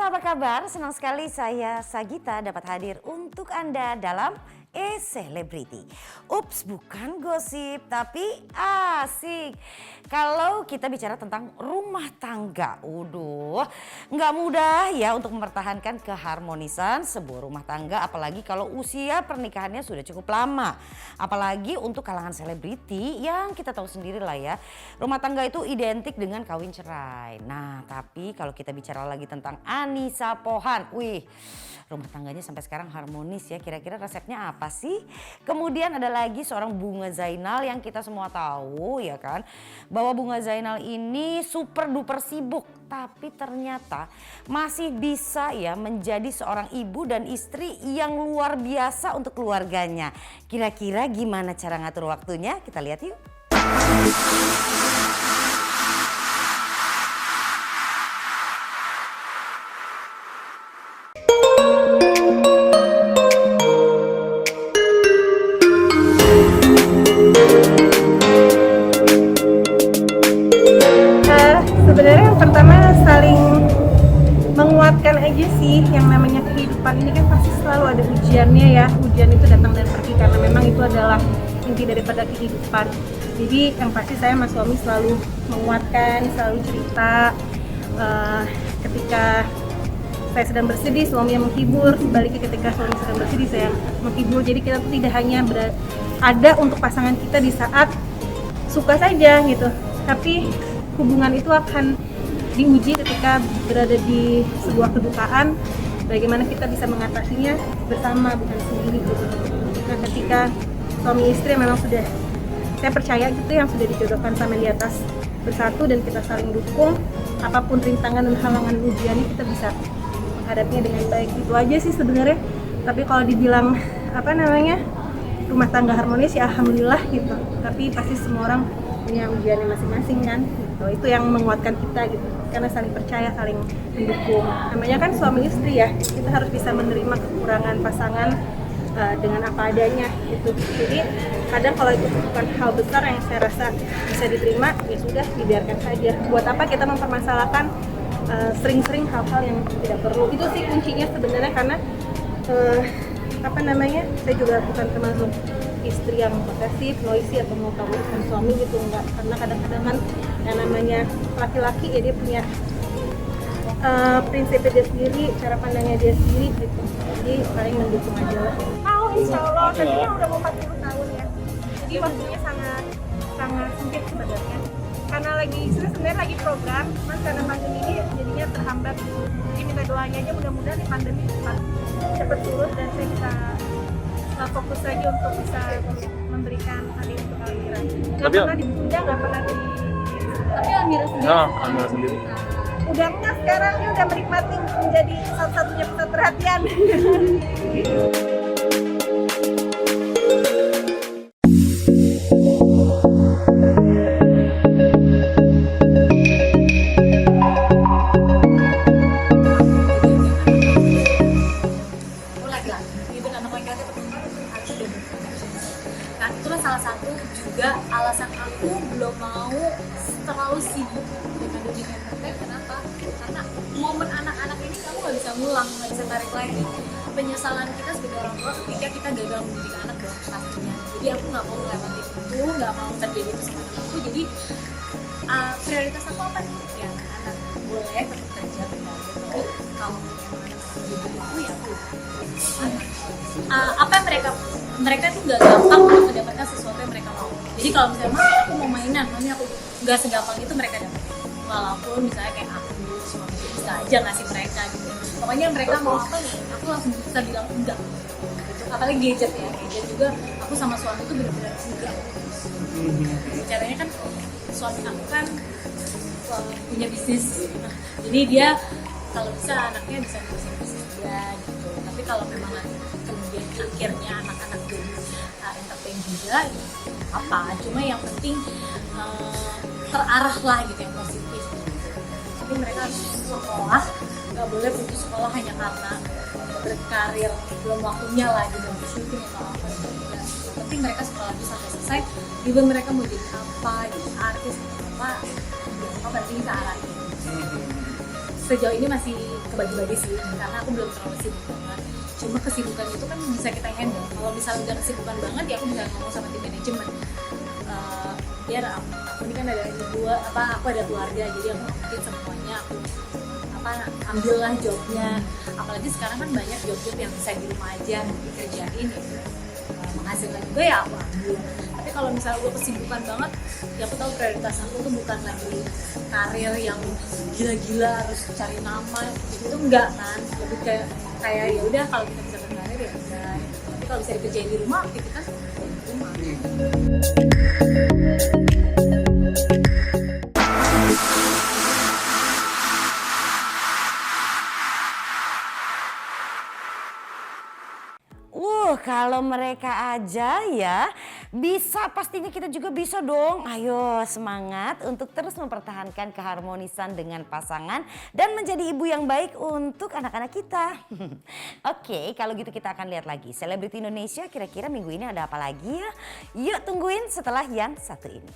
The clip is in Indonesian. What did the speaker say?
Halo, apa kabar? Senang sekali saya Sagita dapat hadir untuk Anda dalam E-Celebrity. Ups, bukan gosip, tapi asik. Kalau kita bicara tentang rumah tangga, nggak mudah ya untuk mempertahankan keharmonisan sebuah rumah tangga, apalagi kalau usia pernikahannya sudah cukup lama. Apalagi untuk kalangan selebriti yang kita tahu sendiri lah ya, rumah tangga itu identik dengan kawin cerai. Nah, tapi kalau kita bicara lagi tentang Anisa Pohan, rumah tangganya sampai sekarang harmonis ya. Kira-kira resepnya apa sih? Kemudian ada lagi seorang Bunga Zainal yang kita semua tahu ya kan, bahwa Bunga Zainal ini super duper sibuk, tapi ternyata masih bisa ya menjadi seorang ibu dan istri yang luar biasa untuk keluarganya. Kira-kira gimana cara ngatur waktunya? Kita lihat yuk. Sebenarnya yang pertama saling menguatkan aja sih. Yang namanya kehidupan ini kan pasti selalu ada ujiannya ya. Ujian itu datang dan pergi karena memang itu adalah inti daripada kehidupan. Jadi yang pasti saya sama suami selalu menguatkan, selalu cerita. Ketika saya sedang bersedih, suami yang menghibur. Sebaliknya ketika suami sedang bersedih, saya menghibur. Jadi kita tuh tidak hanya ada untuk pasangan kita di saat suka saja gitu, tapi hubungan itu akan diuji ketika berada di sebuah kedukaan. Bagaimana kita bisa mengatasinya bersama, bukan sendiri gitu. Nah, ketika suami istri memang sudah, saya percaya gitu, yang sudah dijodohkan sama di atas bersatu dan kita saling dukung, apapun rintangan dan halangan ujiannya kita bisa menghadapinya dengan baik. Itu aja sih sebenarnya. Tapi kalau dibilang rumah tangga harmonis ya alhamdulillah gitu. Tapi pasti semua orang punya ujiannya masing-masing kan gitu. Itu yang menguatkan kita gitu, karena saling percaya, saling mendukung. Namanya kan suami istri ya, kita harus bisa menerima kekurangan pasangan dengan apa adanya gitu. Jadi kadang kalau itu bukan hal besar yang saya rasa bisa diterima, ya sudah dibiarkan saja. Buat apa kita mempermasalahkan sering-sering hal-hal yang tidak perlu. Itu sih kuncinya sebenarnya, karena saya juga bukan termasuk istri yang posesif, noisy atau mau kabulkan suami gitu, enggak. Karena kadang-kadang kan yang namanya laki-laki ya dia punya prinsipnya dia sendiri, cara pandangnya dia sendiri gitu. Jadi paling mendukung aja lah. Insya Allah, tentunya udah mau 40 tahun ya. Jadi waktunya sangat sempit sebenarnya. Karena sebenarnya lagi program, mas karena pandemi ini jadinya terhambat. Jadi minta doanya aja mudah-mudahan di pandemi cepat surut dan saya bisa fokus saja untuk bisa memberikan hadiah untuk Almira. Nggak pernah ditunda, nggak pernah tapi Almira sendiri. Almira sendiri. Udah enggak, sekarang dia udah menikmati menjadi satu-satunya pusat perhatian. Nah, itulah salah satu juga alasan aku belum mau terlalu sibuk dengan dunia entertain. Kenapa? Karena momen anak-anak ini kamu nggak bisa ngulang, nggak bisa tarik lagi. Penyesalan kita sebagai orang tua ketika kita gagal mendidik anak dong pastinya. Jadi aku nggak mau melewati itu, nggak mau terjadi itu sama aku. Jadi prioritas aku apa nih? Ya anak boleh tetap kerja benar. Tapi kalau anak jadi aku ya aku. Apa yang mereka itu nggak gampang untuk mendapatkan sesuatu yang mereka mau. Jadi kalau misalnya aku mau mainan, nanti aku nggak segampang itu mereka dapetin. Walaupun misalnya kayak aku suami bisa aja ngasih mereka gitu. Pokoknya mereka mau apa nih, aku langsung bisa bilang enggak. Gitu. Apalagi gadget juga aku sama suami itu benar-benar enggak. Caranya kan suami aku kan punya bisnis, jadi dia kalau bisa anaknya bisa ngurusin bisnis dia gitu. Tapi kalau memang kemudian akhirnya anak-anak jadi entertain juga, ya apa. Cuma yang penting terarah lah gitu, yang positif. Jadi mereka harus sekolah, nggak boleh putus sekolah hanya karena berkarir belum waktunya lah gitu, syuting atau apa gitu. Yang penting mereka sekolah bisa sampai selesai. Juga mereka mau jadi apa, jadi artis atau apa berarti kita arahin. sejauh ini masih kebagi-bagi sih, karena aku belum terlalu sibuk banget. Cuma kesibukan itu kan bisa kita handle. Kalau misalnya udah kesibukan banget ya aku bisa ngomong sama tim manajemen. Biar aku ini kan ada aku ada keluarga, jadi aku mungkin semuanya aku ambillah jobnya. Apalagi sekarang kan banyak job-job yang bisa di rumah aja dikerjain gitu. Menghasilkan juga ya aku ambil. Tapi kalau misalnya gue kesibukan banget, ya aku tahu prioritas aku tuh bukan lagi karir yang gila-gila harus cari nama itu enggak kan, lebih kayak ya udah kalau kita bisa berkarir ya udah. Tapi kalau bisa dikerjain di rumah, aktivitas di rumah. Kalau mereka aja ya bisa, pastinya kita juga bisa dong. Ayo semangat untuk terus mempertahankan keharmonisan dengan pasangan dan menjadi ibu yang baik untuk anak-anak kita. Oke, kalau gitu kita akan lihat lagi Selebriti Indonesia kira-kira minggu ini ada apa lagi ya. Yuk tungguin setelah yang satu ini.